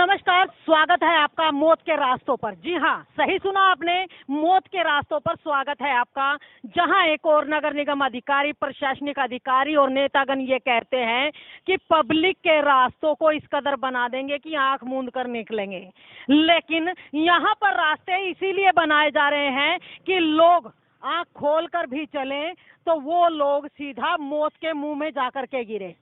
नमस्कार, स्वागत है आपका मौत के रास्तों पर। जी हाँ, सही सुना आपने, मौत के रास्तों पर स्वागत है आपका, जहां एक और नगर निगम अधिकारी, प्रशासनिक अधिकारी और नेतागण ये कहते हैं कि पब्लिक के रास्तों को इस कदर बना देंगे कि आंख मूंद कर निकलेंगे। लेकिन यहाँ पर रास्ते इसीलिए बनाए जा रहे हैं कि लोग आंख खोल कर भी चलें तो वो लोग सीधा मौत के मुंह में जाकर के गिरे।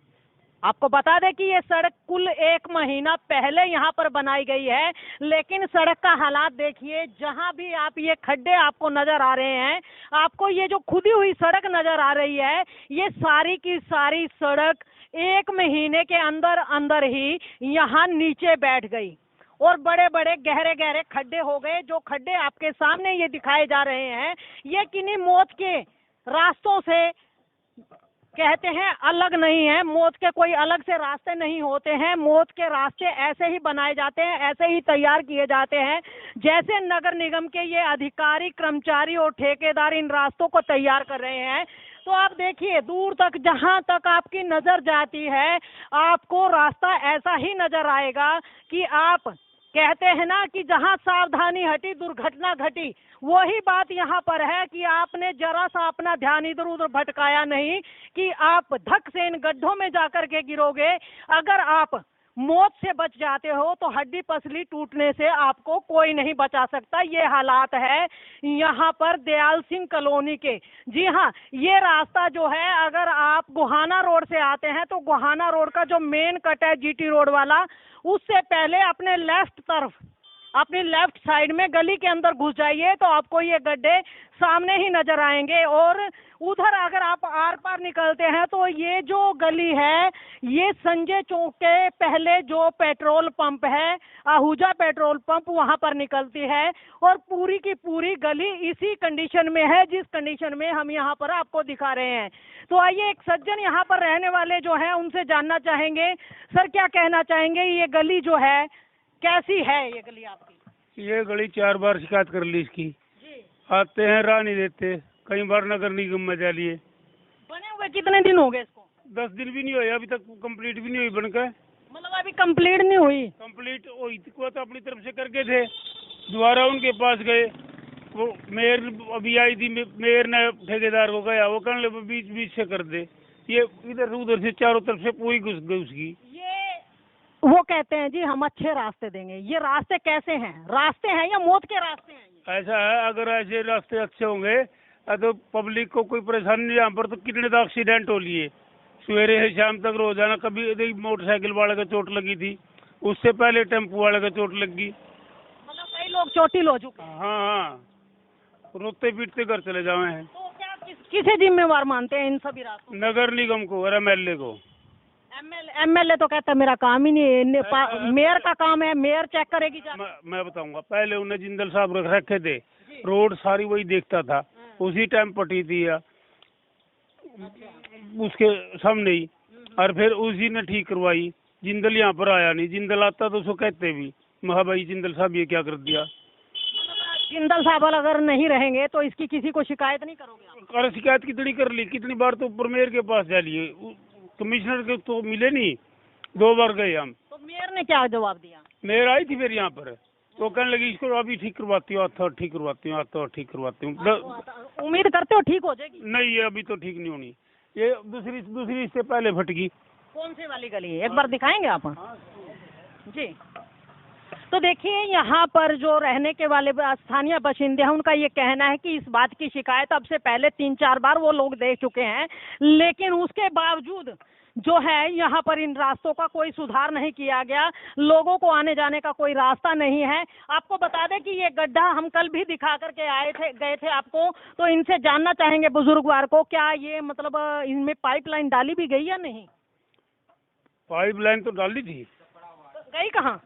आपको बता दें कि ये सड़क कुल 1 महीना पहले यहाँ पर बनाई गई है, लेकिन सड़क का हालात देखिए। जहाँ भी आप ये खड्डे आपको नजर आ रहे हैं, आपको ये जो खुदी हुई सड़क नजर आ रही है, ये सारी की सारी सड़क 1 महीने के अंदर अंदर ही यहाँ नीचे बैठ गई और बड़े बड़े गहरे गहरे खड्डे हो गए। जो खड्डे आपके सामने ये दिखाए जा रहे हैं, ये किन्हीं मौत के रास्तों से कहते हैं अलग नहीं है। मौत के कोई अलग से रास्ते नहीं होते हैं। मौत के रास्ते ऐसे ही बनाए जाते हैं, ऐसे ही तैयार किए जाते हैं जैसे नगर निगम के ये अधिकारी, कर्मचारी और ठेकेदार इन रास्तों को तैयार कर रहे हैं। तो आप देखिए, दूर तक जहां तक आपकी नजर जाती है, आपको रास्ता ऐसा ही नजर आएगा कि आप कहते हैं ना कि जहां सावधानी हटी दुर्घटना घटी। वही बात यहाँ पर है कि आपने जरा सा अपना ध्यान इधर उधर भटकाया नहीं कि आप धक से इन गड्ढों में जाकर के गिरोगे। अगर आप मौत से बच जाते हो तो हड्डी पसली टूटने से आपको कोई नहीं बचा सकता। ये हालात है यहाँ पर दयाल सिंह कॉलोनी के। जी हाँ, ये रास्ता जो है, अगर आप गोहाना रोड से आते हैं तो गोहाना रोड का जो मेन कट है जीटी रोड वाला, उससे पहले अपने लेफ्ट तरफ, अपनी लेफ्ट साइड में गली के अंदर घुस जाइए तो आपको ये गड्ढे सामने ही नजर आएंगे। और उधर अगर आप आर पार निकलते हैं तो ये जो गली है, ये संजय चौक के पहले जो पेट्रोल पंप है, आहूजा पेट्रोल पंप, वहां पर निकलती है। और पूरी की पूरी गली इसी कंडीशन में है जिस कंडीशन में हम यहाँ पर आपको दिखा रहे हैं। तो आइए, एक सज्जन यहाँ पर रहने वाले जो है उनसे जानना चाहेंगे। सर, क्या कहना चाहेंगे, ये गली जो है कैसी है? ये गली आपकी? ये गली 4 बार शिकायत कर ली इसकी जी। आते हैं, राह नहीं देते। कई बार नगर निगम में जा लिए। बने हुए कितने दिन हो गए इसको? 10 दिन भी नहीं हुए, अभी तक कंप्लीट भी नहीं हुई बनकर। मतलब अभी कंप्लीट नहीं हुई? कंप्लीट हुई को तो अपनी तरफ से करके थे, दोबारा उनके पास गए। वो मेयर अभी आई थी, मेयर ने ठेकेदार को कहा, वो कहने लगे बीच बीच से कर दे। ये इधर उधर से चारों तरफ से पूरी घुस गई उसकी। वो कहते हैं जी हम अच्छे रास्ते देंगे। ये रास्ते कैसे हैं? रास्ते हैं या मौत के रास्ते हैं? ऐसा है, अगर ऐसे रास्ते अच्छे होंगे तो पब्लिक को कोई परेशानी नहीं। यहाँ पर तो कितने तो एक्सीडेंट हो लिए, सवेरे से शाम तक रोजाना। कभी मोटरसाइकिल वाले का चोट लगी थी, उससे पहले टेम्पो वाले का चोट लगी। मतलब कई लोग चोटिल हो चुके हैं। हाँ हाँ, रोते पीटते घर चले जाए हैं। तो क्या किसे जिम्मेवार मानते हैं इन सभी रास्तों? नगर निगम को और एमएलए को। एमएलए तो कहता है मेरा काम ही नहीं है, मेयर का काम है, मेयर चेक करेगी। मैं बताऊंगा, पहले उन्हें जिंदल साहब रख रखे थे, रोड सारी वही देखता था, उसी टाइम पटी थी या उसके सामने ही, और फिर उसी ने ठीक करवाई। जिंदल यहाँ पर आया नहीं, जिंदल आता तो उसको कहते भी, महा भाई जिंदल साहब ये क्या कर दिया। जिंदल साहब अगर नहीं रहेंगे तो इसकी किसी को शिकायत नहीं करोगे? अरे शिकायत कितनी कर ली, कितनी बार तो ऊपर मेयर के पास जा लिए, कमिश्नर के तो मिले नहीं, 2 बार गए हम। तो मेयर ने क्या जवाब दिया? मेयर आई थी फिर यहाँ पर, तो कहने लगी इसको अभी ठीक करवाती हूँ, आता ठीक करवाती हूँ, आता और ठीक करवाती हूँ। उम्मीद करते हो ठीक हो जाएगी? नहीं, ये अभी तो ठीक नहीं होनी। ये दूसरी इससे पहले फटगी। कौन सी वाली गली है, एक बार दिखाएंगे आप? जी, तो देखिए, यहाँ पर जो रहने के वाले स्थानीय बाशिंदे हैं, उनका ये कहना है कि इस बात की शिकायत अब से पहले 3-4 बार वो लोग दे चुके हैं, लेकिन उसके बावजूद जो है यहाँ पर इन रास्तों का कोई सुधार नहीं किया गया। लोगों को आने जाने का कोई रास्ता नहीं है। आपको बता दें कि ये गड्ढा हम कल भी दिखा करके गए थे आपको, तो इनसे जानना चाहेंगे बुजुर्गवार को, क्या ये मतलब इनमें पाइपलाइन डाली भी गई या नहीं? पाइपलाइन तो डाली थी। गई कहाँ?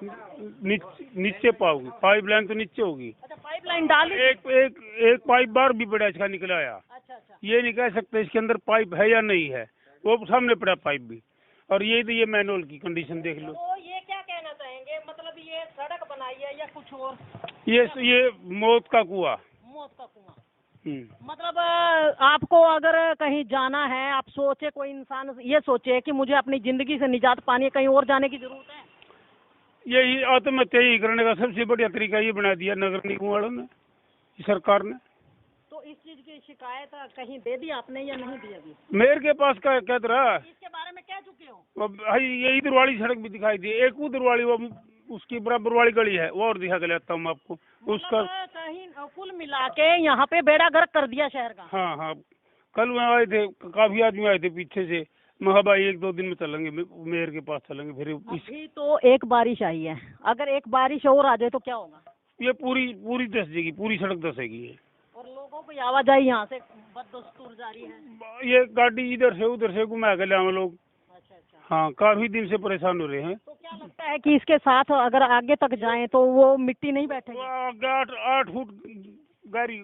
नीचे पाओगी पाइपलाइन, तो नीचे होगी। अच्छा, पाइपलाइन डाली। एक पाइप बार भी बड़ा इसका निकला आया। अच्छा, ये नहीं कह सकते इसके अंदर पाइप है या नहीं है, वो सामने पड़ा पाइप भी। और ये तो ये मैनुअल की कंडीशन देख लो। तो ये क्या कहना चाहेंगे, मतलब ये सड़क बनाई है या कुछ और? ये मौत का कुआं। मौत का कुआं। मतलब आपको अगर कहीं जाना है, आप सोचे, कोई इंसान ये सोचे कि मुझे अपनी जिंदगी से निजात पानी है, कहीं और जाने की जरूरत है? यही आत्महत्या ही करने का सबसे बढ़िया तरीका ये बना दिया नगर निगम वालों ने, सरकार ने। तो इस चीज की शिकायत कहीं दे दी आपने या नहीं दी अभी? मेयर के पास का कहते रहा, इसके बारे में कह चुके हो? भाई ये इधर वाली सड़क भी दिखाई दी, एक उधर वाली वो उसकी बराबर वाली गली है, वो और दिखा के लाता हूँ आपको उसका। मतलब कहीं कुल मिला के यहाँ पे बेड़ा गर्क कर दिया शहर का। हाँ हाँ, कल वहाँ आए थे, काफी आदमी आए थे पीछे से। मैं भाई 1-2 दिन में चलेंगे, मेयर के पास चलेंगे। फिर अभी तो एक बारिश आई है, अगर एक बारिश और आ जाए तो क्या होगा? ये पूरी धस जाएगी, पूरी सड़क धसेगी है। और लोगों को आवाजाही यहाँ से बदस्तूर जारी है। ये गाड़ी इधर से उधर से घुमा के लाए लोग। अच्छा। हाँ, काफी दिन से परेशान हो रहे हैं। तो क्या लगता है कि इसके साथ अगर आगे तक जाएं तो वो मिट्टी नहीं बैठेगी? 8 फुट गाड़ी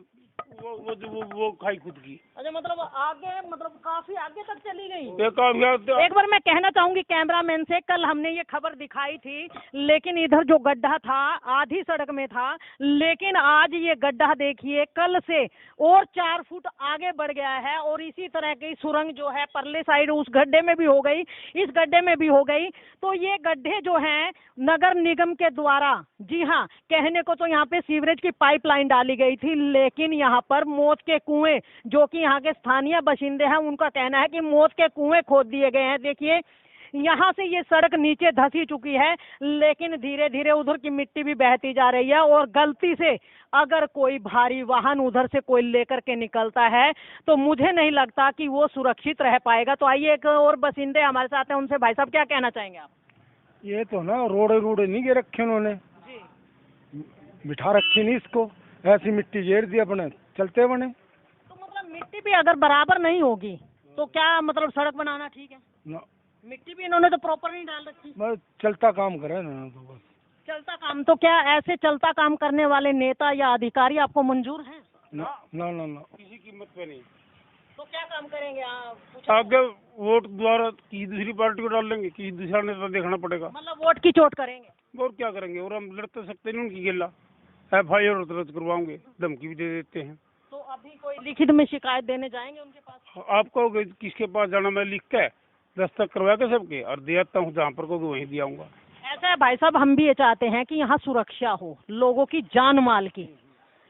वो खाई खुद की। अच्छा, मतलब आगे, मतलब काफी आगे तक चली गई। एक बार मैं कहना चाहूंगी कैमरामैन से, कल हमने ये खबर दिखाई थी, लेकिन इधर जो गड्ढा था आधी सड़क में था, लेकिन आज ये गड्ढा देखिए कल से और 4 फुट आगे बढ़ गया है। और इसी तरह की सुरंग जो है परले साइड उस गड्ढे में भी हो गई, इस गड्ढे में भी हो गई। तो ये गड्ढे जो हैं नगर निगम के द्वारा, जी हाँ, कहने को तो यहाँ पे सीवरेज की पाइपलाइन डाली गई थी, लेकिन यहाँ पर मौत के कुएं, जो कि यहाँ के स्थानीय बाशिंदे हैं, उनका कहना है कि मौत के कुएं खोद दिए गए हैं। देखिए यहाँ से ये सड़क नीचे धसी चुकी है, लेकिन धीरे धीरे उधर की मिट्टी भी बहती जा रही है। और गलती से अगर कोई भारी वाहन उधर से कोई लेकर के निकलता है तो मुझे नहीं लगता कि वो सुरक्षित रह पाएगा। तो आइए एक और बाशिंदे हमारे साथ हैं, उनसे भाई साहब क्या कहना चाहेंगे आप? ये तो ना रोड़े नहीं गे रखे उन्होंने जी, बिठा रखी नहीं इसको, ऐसी मिट्टी घेर दी अपने चलते बने। तो मतलब मिट्टी भी अगर बराबर नहीं होगी तो क्या मतलब सड़क बनाना ठीक है ना? मिट्टी भी इन्होंने तो प्रॉपर नहीं डाल रखी। बस चलता काम करे ना, तो बस चलता काम। तो क्या ऐसे चलता काम करने वाले नेता या अधिकारी आपको मंजूर हैं? ना ना ना ना, किसी कीमत पे नहीं। तो क्या काम करेंगे आप? आगे वोट द्वारा किसी दूसरी पार्टी को डाल देंगे, किसी दूसरा नेता देखना पड़ेगा। मतलब वोट की चोट करेंगे और क्या करेंगे? और हम लड़ तो सकते नहीं उनकी गिल्ला, FIR दर्ज करवाओगे, धमकी भी दे देते हैं। तो अभी कोई लिखित में शिकायत देने जाएंगे उनके पास? आप कहोगे किसके पास जाना, मैं लिख के दस्तखत करवा के सबके और दे आता हूँ, जहाँ पर कहोगे वहीं दिया आऊँगा। ऐसा है भाई साहब, हम भी ये चाहते हैं कि यहाँ सुरक्षा हो लोगों की जान माल की,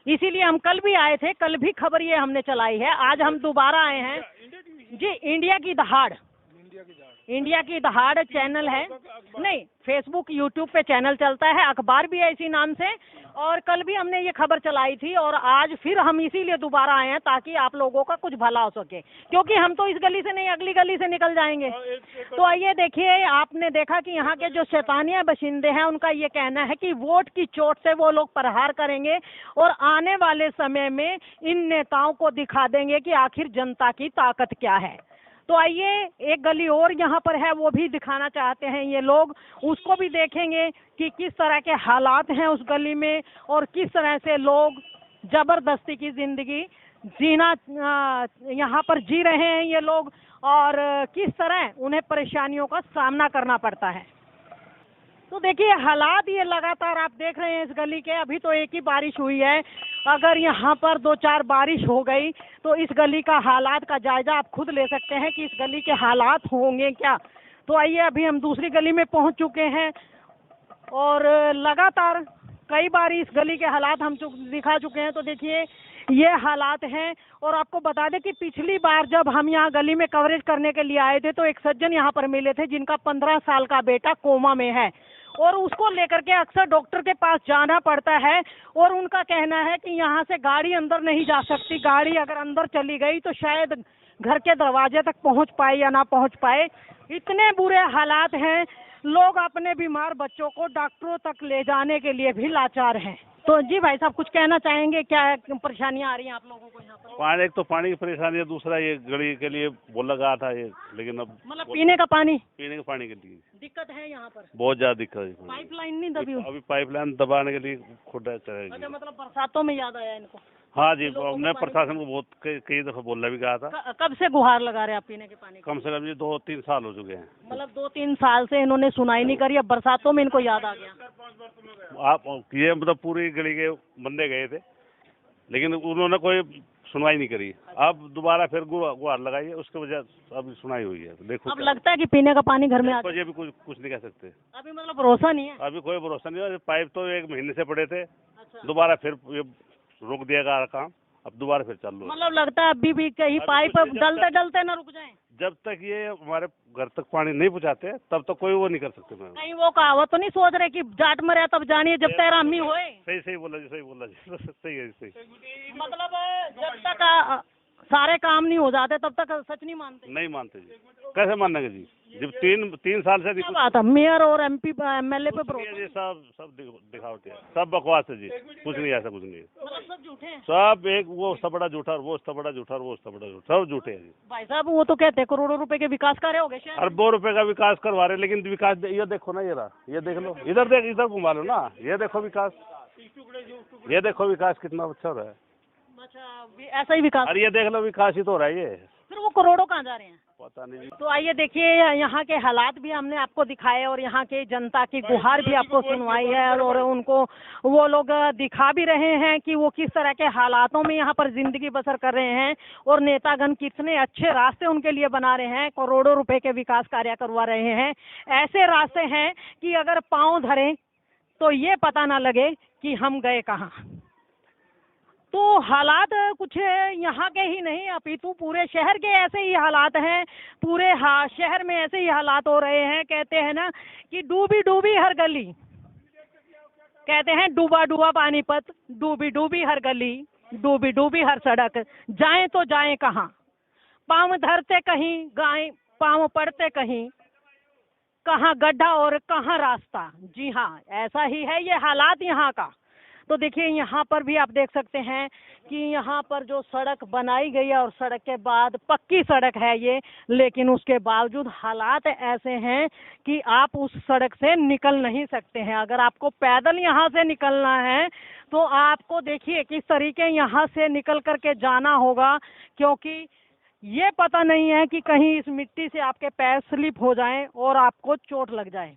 इसीलिए हम कल भी आए थे, कल भी खबर ये हमने चलाई है, आज हम दोबारा आए हैं जी। इंडिया की दहाड़ चैनल है, नहीं फेसबुक यूट्यूब पे चैनल चलता है, अखबार भी है इसी नाम से। और कल भी हमने ये खबर चलाई थी और आज फिर हम इसीलिए दोबारा आए हैं ताकि आप लोगों का कुछ भला हो सके, क्योंकि हम तो इस गली से नहीं अगली गली से निकल जाएंगे। तो आइए देखिए, आपने देखा कि यहाँ के जो शैतानिया बाशिंदे हैं उनका ये कहना है कि वोट की चोट से वो लोग प्रहार करेंगे और आने वाले समय में इन नेताओं को दिखा देंगे कि आखिर जनता की ताकत क्या है। तो आइए एक गली और यहाँ पर है, वो भी दिखाना चाहते हैं ये लोग, उसको भी देखेंगे कि किस तरह के हालात हैं उस गली में और किस तरह से लोग जबरदस्ती की जिंदगी जीना यहाँ पर जी रहे हैं ये लोग, और किस तरह उन्हें परेशानियों का सामना करना पड़ता है। तो देखिए हालात ये लगातार आप देख रहे हैं इस गली के। अभी तो एक ही बारिश हुई है, अगर यहाँ पर 2-4 बारिश हो गई तो इस गली का हालात का जायजा आप खुद ले सकते हैं कि इस गली के हालात होंगे क्या। तो आइए, अभी हम दूसरी गली में पहुँच चुके हैं और लगातार कई बार इस गली के हालात हम दिखा चुके हैं। तो देखिए ये हालात हैं। और आपको बता दें कि पिछली बार जब हम यहाँ गली में कवरेज करने के लिए आए थे तो एक सज्जन यहाँ पर मिले थे जिनका 15 साल का बेटा कोमा में है और उसको लेकर के अक्सर डॉक्टर के पास जाना पड़ता है और उनका कहना है कि यहाँ से गाड़ी अंदर नहीं जा सकती, गाड़ी अगर अंदर चली गई तो शायद घर के दरवाजे तक पहुँच पाए या ना पहुँच पाए। इतने बुरे हालात हैं, लोग अपने बीमार बच्चों को डॉक्टरों तक ले जाने के लिए भी लाचार हैं। तो जी भाई साहब कुछ कहना चाहेंगे, क्या परेशानियां आ रही हैं आप लोगों को यहाँ पर? एक तो पानी की परेशानी है, दूसरा ये गली के लिए बोला गया था ये, लेकिन अब मतलब पीने का पानी के लिए दिक्कत है यहाँ पर, बहुत ज्यादा दिक्कत है। पाइपलाइन नहीं दबी हुई, अभी पाइपलाइन दबाने के लिए खुदा चलेगी। अच्छा, मतलब बरसातों में याद आया इनको? हाँ जी, हमने प्रशासन को बहुत कई दफा बोलना भी कहा था। कब से गुहार लगा रहे हैं आप पीने के पानी? कम से कम ये 2-3 साल हो चुके हैं। मतलब 2-3 साल से इन्होंने सुनाई नहीं करी, अब बरसातों में इनको याद आ गया। आप ये मतलब पूरी गली के बंदे गए थे, लेकिन उन्होंने कोई सुनवाई नहीं करी। अब दोबारा फिर गुहार लगाई है, उसके वजह अब सुनाई हुई है। देखो अब लगता है कि पीने का पानी घर में आ ये भी कुछ नहीं कह सकते। अभी मतलब भरोसा नहीं है। अभी कोई भरोसा नहीं है। पाइप तो 1 महीने से पड़े थे, अच्छा। दोबारा फिर ये रोक दिया काम, अब दोबारा फिर चालू है। मतलब लगता है अभी भी कहीं पाइप डलते डलते ना रुक जाए। जब तक ये हमारे घर तक पानी नहीं पहुँचाते तब तक कोई वो नहीं कर सकते। मैं कहीं वो कहावत तो नहीं सोच रहे कि जाट में रहे तब जानिए जब तक रामी होए। सही बोला जी, सही बोला जी। सही है, सही। मतलब जब तक सारे काम नहीं हो जाते तब तक सच नहीं मानते। नहीं मानते जी, कैसे मानेंगे जी? जब 3 साल से क्या बात है, मेयर और MP MLA पे भरोसा जी, सब दिखावट है, सब बकवास है जी। कुछ नहीं, ऐसा कुछ नहीं है। मतलब सब झूठे हैं। सब एक वो सब बड़ा झूठा और वो सब बड़ा झूठा और वो सब बड़ा झूठा, सब झूठे हैं जी। भाई साहब वो तो कहते हैं करोड़ों रुपए के विकास कार्य हो गए शहर में। अरबों रुपए का विकास करवा रहे, लेकिन विकास ये देखो ना, ये देख लो, इधर घुमा लो ना, ये देखो विकास, ये देखो विकास कितना अच्छा हो रहा है। अच्छा ऐसा ही विकास। और ये देख लो विकास ही तो हो रहा है ये। फिर वो करोड़ों कहाँ जा रहे हैं? पता नहीं। तो आइए देखिए यहाँ के हालात भी हमने आपको दिखाए और यहाँ के जनता की गुहार भी आपको सुनवाई है और उनको वो लोग दिखा भी रहे हैं कि वो किस तरह के हालातों में यहाँ पर जिंदगी बसर कर रहे हैं और नेतागण कितने अच्छे रास्ते उनके लिए बना रहे हैं, करोड़ों रुपए के विकास कार्य करवा रहे हैं। ऐसे रास्ते हैं कि अगर पाँव धरें तो ये पता ना लगे कि हम गए कहाँ। तो हालात कुछ यहाँ के ही नहीं अपितु पूरे शहर के ऐसे ही हालात हैं। पूरे शहर में ऐसे ही हालात हो रहे हैं। कहते हैं ना कि डूबी डूबी हर गली, कहते हैं डूबा डूबा पानीपत, डूबी डूबी हर गली, डूबी डूबी हर सड़क, जाएं तो जाएं कहाँ, पाँव धरते कहीं गाय, पाँव पड़ते कहीं, कहाँ गड्ढा और कहाँ रास्ता। जी हाँ, ऐसा ही है ये हालात यहाँ का। तो देखिए यहाँ पर भी आप देख सकते हैं कि यहाँ पर जो सड़क बनाई गई है और सड़क के बाद पक्की सड़क है ये, लेकिन उसके बावजूद हालात ऐसे हैं कि आप उस सड़क से निकल नहीं सकते हैं। अगर आपको पैदल यहाँ से निकलना है तो आपको देखिए किस तरीके यहाँ से निकल करके जाना होगा, क्योंकि ये पता नहीं है कि कहीं इस मिट्टी से आपके पैर स्लिप हो जाएं और आपको चोट लग जाए।